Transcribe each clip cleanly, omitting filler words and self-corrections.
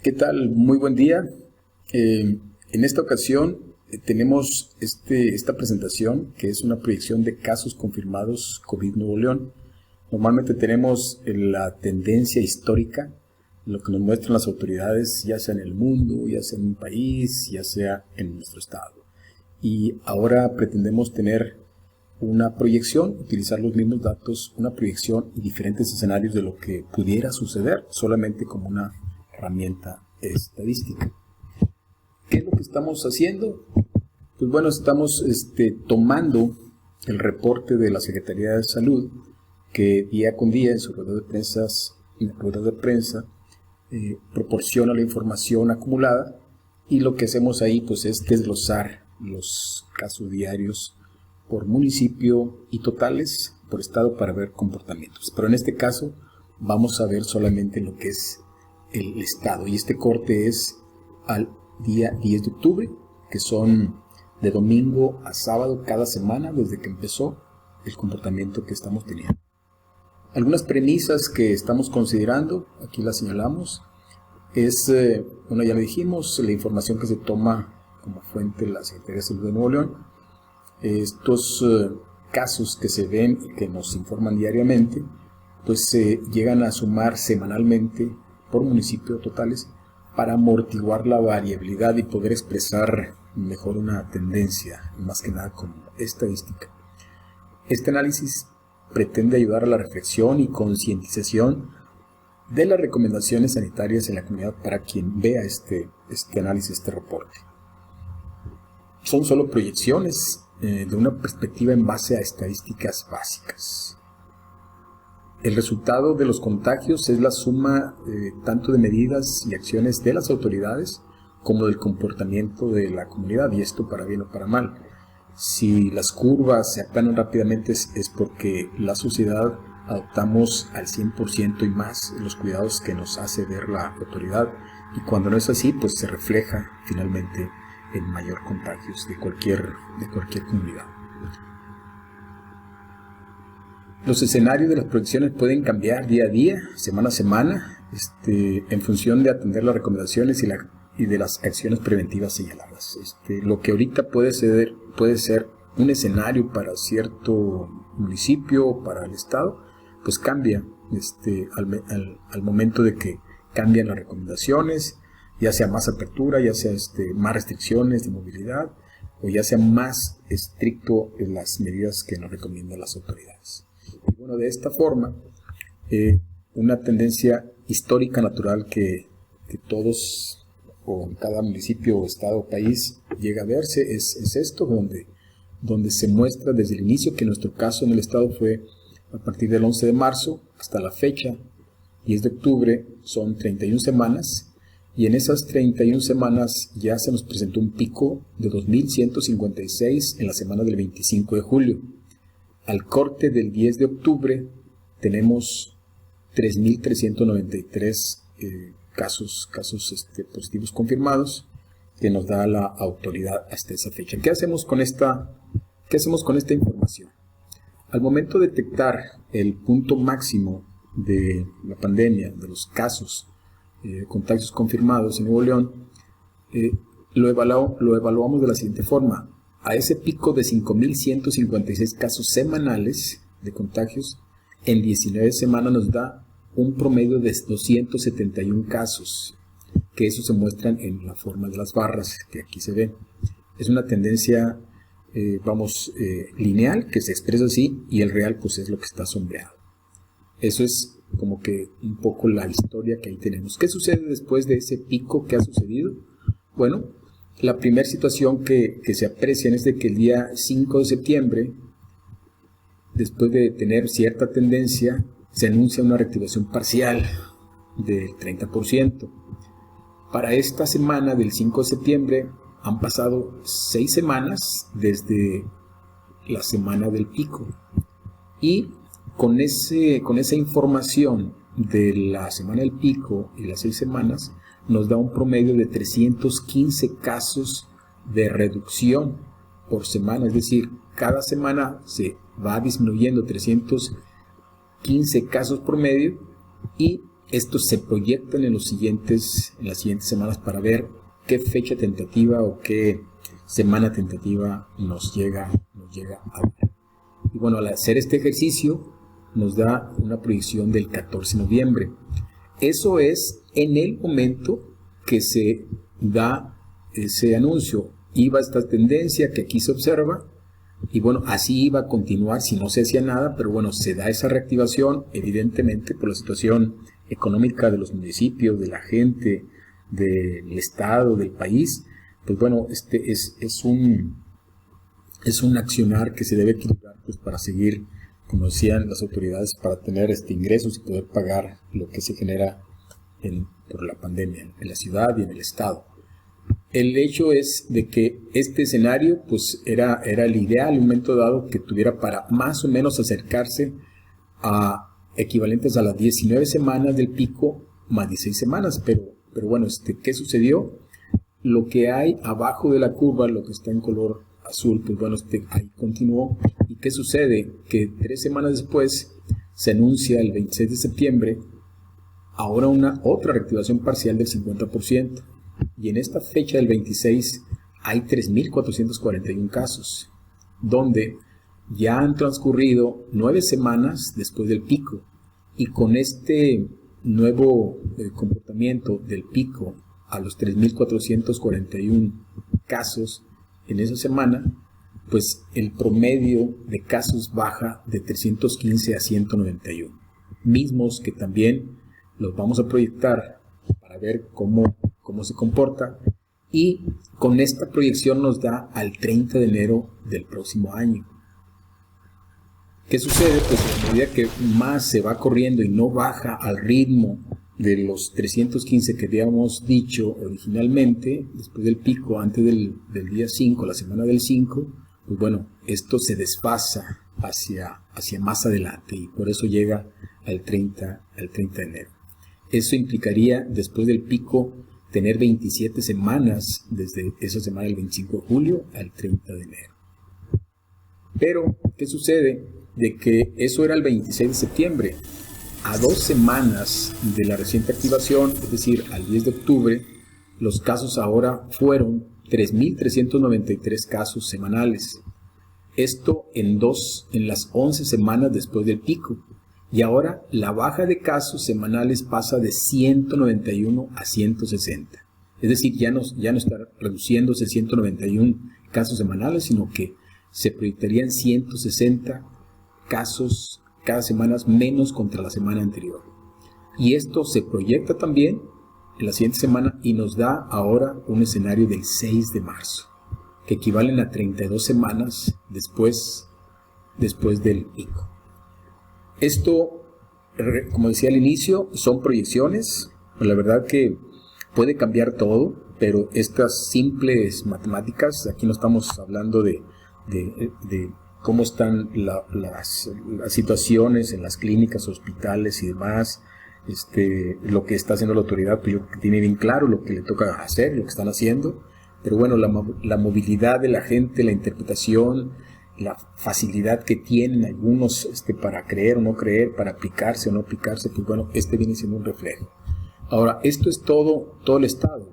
¿Qué tal? Muy buen día. En esta ocasión tenemos esta presentación que es una proyección de casos confirmados COVID Nuevo León. Normalmente tenemos la tendencia histórica, lo que nos muestran las autoridades, ya sea en el mundo, ya sea en un país, ya sea en nuestro estado. Y ahora pretendemos tener una proyección, utilizar los mismos datos, una proyección y diferentes escenarios de lo que pudiera suceder, solamente como una herramienta estadística. ¿Qué es lo que estamos haciendo? Pues bueno, estamos tomando el reporte de la Secretaría de Salud, que día con día en su rueda de prensa proporciona la información acumulada, y lo que hacemos ahí pues es desglosar los casos diarios por municipio y totales por estado para ver comportamientos. Pero en este caso vamos a ver solamente lo que es el estado, y este corte es al día 10 de octubre, que son de domingo a sábado cada semana desde que empezó el comportamiento que estamos teniendo. Algunas premisas que estamos considerando, aquí las señalamos, es, bueno, ya lo dijimos, la información que se toma como fuente la Secretaría de Salud de Nuevo León. Estos casos que se ven y que nos informan diariamente, pues se llegan a sumar semanalmente por municipio totales para amortiguar la variabilidad y poder expresar mejor una tendencia, más que nada como estadística. Este análisis pretende ayudar a la reflexión y concientización de las recomendaciones sanitarias en la comunidad para quien vea este análisis, este reporte. Son solo proyecciones de una perspectiva en base a estadísticas básicas. El resultado de los contagios es la suma tanto de medidas y acciones de las autoridades como del comportamiento de la comunidad, y esto para bien o para mal. Si las curvas se aplanan rápidamente es porque la sociedad adoptamos al 100% y más los cuidados que nos hace ver la autoridad, y cuando no es así pues se refleja finalmente en mayor contagios de cualquier comunidad. Los escenarios de las proyecciones pueden cambiar día a día, semana a semana, en función de atender las recomendaciones y de las acciones preventivas señaladas. Lo que ahorita puede ser un escenario para cierto municipio o para el estado, pues cambia al momento de que cambian las recomendaciones, ya sea más apertura, ya sea más restricciones de movilidad, o ya sea más estricto en las medidas que nos recomiendan las autoridades. Y bueno, de esta forma, una tendencia histórica natural que todos, o en cada municipio, estado o país, llega a verse, es esto, donde se muestra desde el inicio, que en nuestro caso en el estado fue a partir del 11 de marzo hasta la fecha, 10 de octubre, son 31 semanas, y en esas 31 semanas ya se nos presentó un pico de 2.156 en la semana del 25 de julio. Al corte del 10 de octubre tenemos 3.393 casos positivos confirmados, que nos da la autoridad hasta esa fecha. ¿Qué hacemos con esta información? Al momento de detectar el punto máximo de la pandemia, de los casos, contagios confirmados en Nuevo León, lo evaluamos de la siguiente forma. A ese pico de 5.156 casos semanales de contagios, en 19 semanas nos da un promedio de 271 casos, que eso se muestran en la forma de las barras que aquí se ven. Es una tendencia, lineal, que se expresa así, y el real pues es lo que está sombreado. Eso es como que un poco la historia que ahí tenemos. ¿Qué sucede después de ese pico que ha sucedido? Bueno, la primera situación que se aprecia es de que el día 5 de septiembre, después de tener cierta tendencia, se anuncia una reactivación parcial del 30%. Para esta semana del 5 de septiembre han pasado 6 semanas desde la semana del pico, y con esa información de la semana del pico y las 6 semanas nos da un promedio de 315 casos de reducción por semana, es decir, cada semana se va disminuyendo 315 casos promedio, y estos se proyectan en las siguientes semanas para ver qué fecha tentativa o qué semana tentativa nos llega a dar. Y bueno, al hacer este ejercicio nos da una proyección del 14 de noviembre. Eso es en el momento que se da ese anuncio. Iba esta tendencia que aquí se observa, y bueno, así iba a continuar si no se hacía nada, pero bueno, se da esa reactivación, evidentemente por la situación económica de los municipios, de la gente, del estado, del país. Pues bueno, este es un accionar que se debe equilibrar, pues, para seguir, como decían las autoridades, para tener ingresos y poder pagar lo que se genera por la pandemia en la ciudad y en el estado. El hecho es de que este escenario pues era el ideal en un momento dado que tuviera para más o menos acercarse a equivalentes a las 19 semanas del pico más 16 semanas, pero bueno, ¿qué sucedió? Lo que hay abajo de la curva, lo que está en color azul, pues bueno, ahí continuó. ¿Y qué sucede? Que 3 semanas después se anuncia el 26 de septiembre ahora otra reactivación parcial del 50%. Y en esta fecha del 26 hay 3.441 casos, donde ya han transcurrido 9 semanas después del pico. Y con este nuevo comportamiento del pico a los 3.441 casos en esa semana, pues el promedio de casos baja de 315 a 191. Mismos que también los vamos a proyectar para ver cómo se comporta, y con esta proyección nos da al 30 de enero del próximo año. ¿Qué sucede? Pues a medida que más se va corriendo y no baja al ritmo de los 315 que habíamos dicho originalmente, después del pico, antes del día 5, la semana del 5, pues bueno, esto se desfasa hacia más adelante, y por eso llega al 30 de enero. Eso implicaría, después del pico, tener 27 semanas desde esa semana del 25 de julio al 30 de enero. Pero, ¿qué sucede? De que eso era el 26 de septiembre. A 2 semanas de la reciente activación, es decir, al 10 de octubre, los casos ahora fueron 3.393 casos semanales. Esto en las 11 semanas después del pico. Y ahora la baja de casos semanales pasa de 191 a 160. Es decir, ya no está reduciéndose 191 casos semanales, sino que se proyectarían 160 casos cada semana menos contra la semana anterior. Y esto se proyecta también en la siguiente semana y nos da ahora un escenario del 6 de marzo, que equivalen a 32 semanas después del pico. Esto, como decía al inicio, son proyecciones. La verdad que puede cambiar todo, pero estas simples matemáticas, aquí no estamos hablando de cómo están las situaciones en las clínicas, hospitales y demás, lo que está haciendo la autoridad, pues yo tiene bien claro lo que le toca hacer, lo que están haciendo, pero bueno, la movilidad de la gente, la interpretación, la facilidad que tienen algunos para creer o no creer, para aplicarse o no aplicarse, pues bueno, viene siendo un reflejo. Ahora, esto es todo el estado.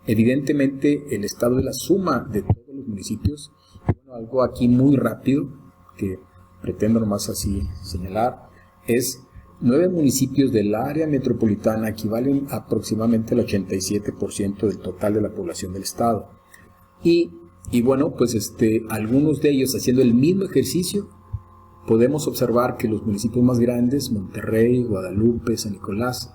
Evidentemente, el estado es la suma de todos los municipios. Bueno, algo aquí muy rápido que pretendo nomás así señalar es 9 municipios del área metropolitana equivalen aproximadamente al 87% del total de la población del estado. Y bueno, pues algunos de ellos haciendo el mismo ejercicio, podemos observar que los municipios más grandes, Monterrey, Guadalupe, San Nicolás,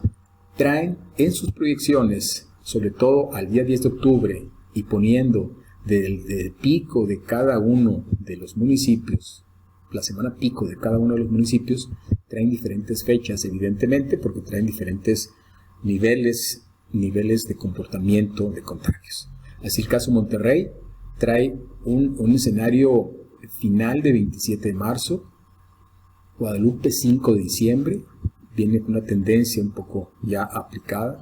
traen en sus proyecciones, sobre todo al día 10 de octubre, y poniendo del pico de cada uno de los municipios, la semana pico de cada uno de los municipios, traen diferentes fechas, evidentemente, porque traen diferentes niveles de comportamiento de contagios. Así el caso Monterrey trae un escenario final de 27 de marzo, Guadalupe 5 de diciembre, viene con una tendencia un poco ya aplicada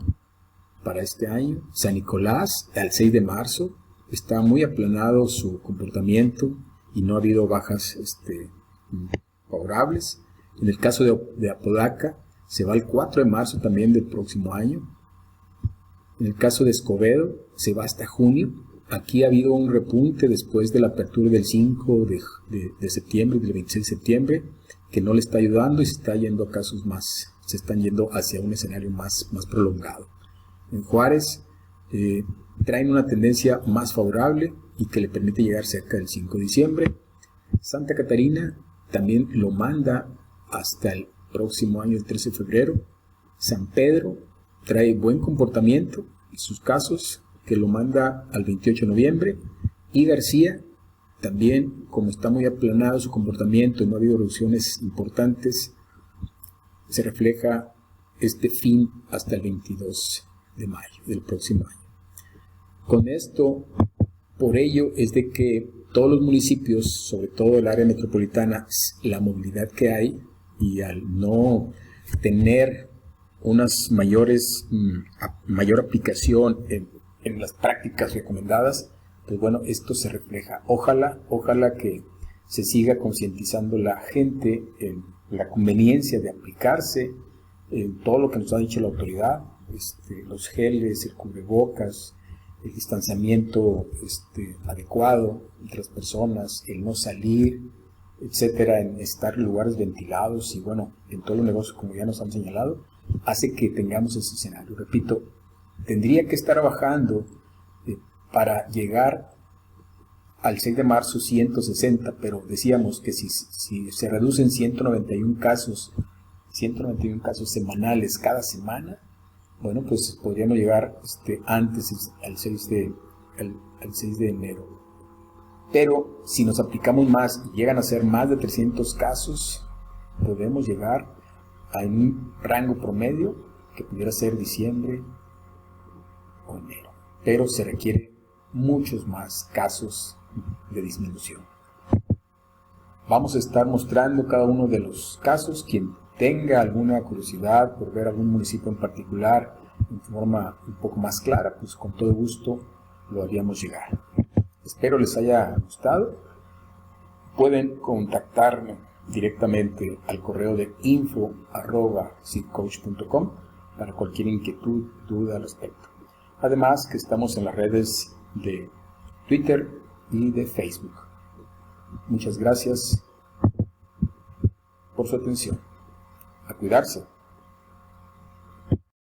para este año. San Nicolás al 6 de marzo, está muy aplanado su comportamiento y no ha habido bajas favorables. En el caso de Apodaca, se va al 4 de marzo también del próximo año. En el caso de Escobedo, se va hasta junio. Aquí ha habido un repunte después de la apertura del 5 de septiembre, del 26 de septiembre, que no le está ayudando y se está yendo a casos más, se están yendo hacia un escenario más prolongado. En Juárez traen una tendencia más favorable y que le permite llegar cerca del 5 de diciembre. Santa Catarina también lo manda hasta el próximo año, el 13 de febrero. San Pedro trae buen comportamiento y sus casos, que lo manda al 28 de noviembre. Y García también, como está muy aplanado su comportamiento y no ha habido reducciones importantes, se refleja este fin hasta el 22 de mayo del próximo año. Con esto, por ello es de que todos los municipios, sobre todo el área metropolitana, la movilidad que hay y al no tener unas mayor aplicación en las prácticas recomendadas, pues bueno, esto se refleja. Ojalá que se siga concientizando la gente en la conveniencia de aplicarse en todo lo que nos ha dicho la autoridad, los geles, el cubrebocas, el distanciamiento adecuado entre las personas, el no salir, etcétera, en estar en lugares ventilados y bueno, en todos los negocios, como ya nos han señalado, hace que tengamos ese escenario. Repito, tendría que estar bajando para llegar al 6 de marzo 160, pero decíamos que si se reducen 191 casos semanales cada semana, bueno, pues podríamos llegar antes al 6 de enero. Pero si nos aplicamos más y llegan a ser más de 300 casos, podemos llegar a un rango promedio que pudiera ser diciembre o enero. Pero se requiere muchos más casos de disminución. Vamos a estar mostrando cada uno de los casos. Quien tenga alguna curiosidad por ver algún municipio en particular en forma un poco más clara, pues con todo gusto lo haríamos llegar. Espero les haya gustado. Pueden contactarme directamente al correo de info@civcoach.com para cualquier inquietud, duda al respecto. Además que estamos en las redes de Twitter y de Facebook. Muchas gracias por su atención. A cuidarse.